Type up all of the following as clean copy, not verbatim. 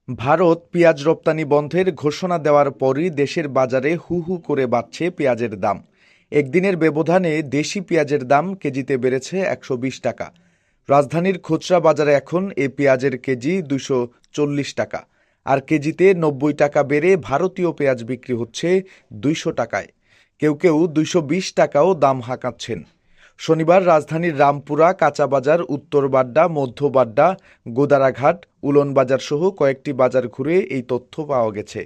ভারত পেঁয়াজ রপ্তানি বন্ধের ঘোষণা দেওয়ার পরই দেশের বাজারে হু হু করে বাড়ছে পেঁয়াজের দাম। একদিনের ব্যবধানে দেশি পেঁয়াজের দাম কেজিতে বেড়েছে ১২০ টাকা। রাজধানীর খুচরা বাজারে এখন এই পেঁয়াজের কেজি ২৪০ টাকা, আর কেজিতে ৯০ টাকা বেড়ে ভারতীয় পেঁয়াজ বিক্রি হচ্ছে ২০০ টাকায়। কেউ কেউ ২২০ টাকাও দাম হাঁকাচ্ছেন। শনিবার রাজধানীর রামপুরা, কাঁচাবাজার, উত্তর বাড্ডা, মধ্য বাড্ডা, গোদারাঘাট, উলনবাজার সহ কয়েকটি বাজার ঘুরে এই তথ্য পাওয়া গেছে।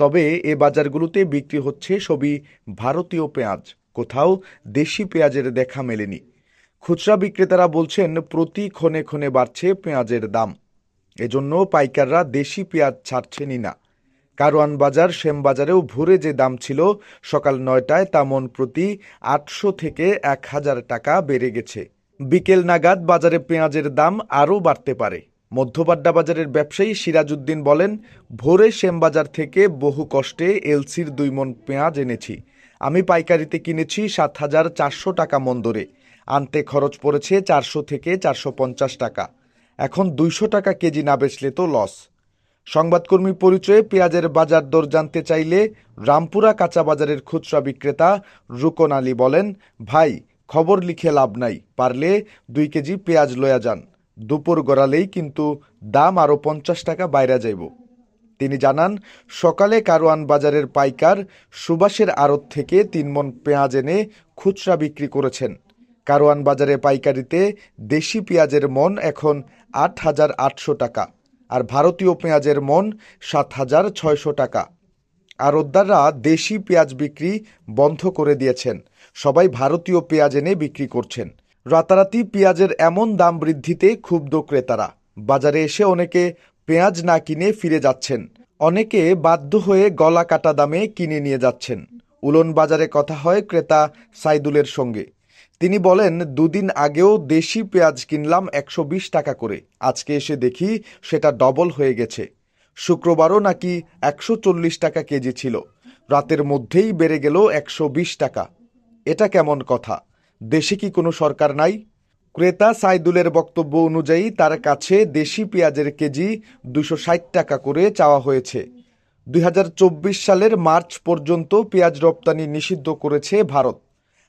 তবে এ বাজারগুলোতে বিক্রি হচ্ছে সবই ভারতীয় পেঁয়াজ, কোথাও দেশি পেঁয়াজের দেখা মেলেনি। খুচরা বিক্রেতারা বলছেন প্রতি ক্ষণে ক্ষণে বাড়ছে পেঁয়াজের দাম, এজন্য পাইকাররা দেশি পেঁয়াজ ছাড়ছেনই না। কারওয়ান বাজার, শ্যামবাজারেও ভোরে যে দাম ছিল সকাল ৯টায় তা মণ প্রতি ৮০০ থেকে ১,০০০ টাকা বেড়ে গেছে। বিকেল নাগাদ বাজারে পেঁয়াজের দাম আরও বাড়তে পারে। মধ্যবাড্ডা বাজারের ব্যবসায়ী সিরাজউদ্দিন বলেন, ভোরে শ্যামবাজার থেকে বহু কষ্টে এলসির ২ মণ পেঁয়াজ এনেছি। আমি পাইকারিতে কিনেছি ৭,৪০০ টাকা মণ দরে। আনতে খরচ পড়েছে ৪০০ থেকে ৪৫০ টাকা। এখন ২০০ টাকা কেজি না বেচলে তো লস। সংবাদকর্মী পরিচয়ে পেঁয়াজের বাজার দর জানতে চাইলে রামপুরা কাঁচা বাজারের খুচরা বিক্রেতা রুকন আলী বলেন, ভাই, খবর লিখে লাভ নাই, পারলে ২ কেজি পেঁয়াজ লয়া যান। দুপুর গড়ালেই কিন্তু দাম আরও ৫০ টাকা বাইরা যাইব। তিনি জানান, সকালে কারওয়ান বাজারের পাইকার সুভাষের আড়ত থেকে ৩ মণ পেঁয়াজ এনে খুচরা বিক্রি করেছেন। কারওয়ান বাজারে পাইকারিতে দেশি পেঁয়াজের মণ এখন ৮,৮০০ টাকা, আর ভারতীয় পেঁয়াজের মণ ৭,৬০০ টাকা। আড়তদাররা দেশি পেঁয়াজ বিক্রি বন্ধ করে দিয়েছেন, সবাই ভারতীয় পেঁয়াজ এনে বিক্রি করছেন। রাতারাতি পেঁয়াজের এমন দাম বৃদ্ধিতে ক্ষুব্ধ ক্রেতারা। বাজারে এসে অনেকে পেঁয়াজ না কিনে ফিরে যাচ্ছেন, অনেকে বাধ্য হয়ে গলা কাটা দামে কিনে নিয়ে যাচ্ছেন। উলন বাজারে কথা হয় ক্রেতা সাইদুলের সঙ্গে। তিনি বলেন, দুদিন আগেও দেশি পেঁয়াজ কিনলাম ১২০ টাকা করে, আজকে এসে দেখি সেটা ডবল হয়ে গেছে। শুক্রবারও নাকি ১৪০ টাকা কেজি ছিল, রাতের মধ্যেই বেড়ে গেল ১২০ টাকা। এটা কেমন কথা? দেশে কি কোনো সরকার নাই? ক্রেতা সাইদুলের বক্তব্য অনুযায়ী তার কাছে দেশি পেঁয়াজের কেজি ২৬০ টাকা করে চাওয়া হয়েছে। ২০২৪ সালের মার্চ পর্যন্ত পেঁয়াজ রপ্তানি নিষিদ্ধ করেছে ভারত।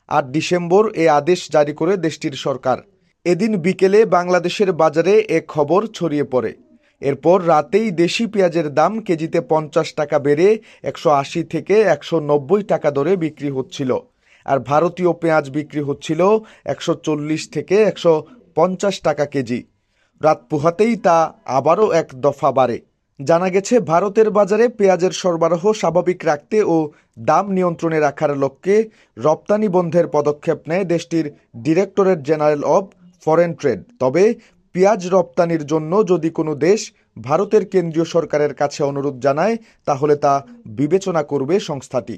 ৮ ডিসেম্বর এ আদেশ জারি করে দেশটির সরকার। এদিন বিকেলে বাংলাদেশের বাজারে এ খবর ছড়িয়ে পড়ে। এরপর রাতেই দেশি পেঁয়াজের দাম কেজিতে ৫০ টাকা বেড়ে ১৮০ থেকে ১৯০ টাকা দরে বিক্রি হচ্ছিল, আর ভারতীয় পেঁয়াজ বিক্রি হচ্ছিল ১৪০ থেকে ১৫০ টাকা কেজি। রাত পোহাতেই তা আবারও এক দফা বাড়ে। জানা গেছে, ভারতের বাজারে পেঁয়াজের সরবরাহ স্বাভাবিক রাখতে ও দাম নিয়ন্ত্রণে রাখার লক্ষ্যে রপ্তানি বন্ধের পদক্ষেপ নেয় দেশটির directorate general of foreign trade. তবে পেঁয়াজ রপ্তানির জন্য যদি কোনো দেশ ভারতের কেন্দ্রীয় সরকারের কাছে অনুরোধ জানায়, তাহলে তা বিবেচনা করবে সংস্থাটি।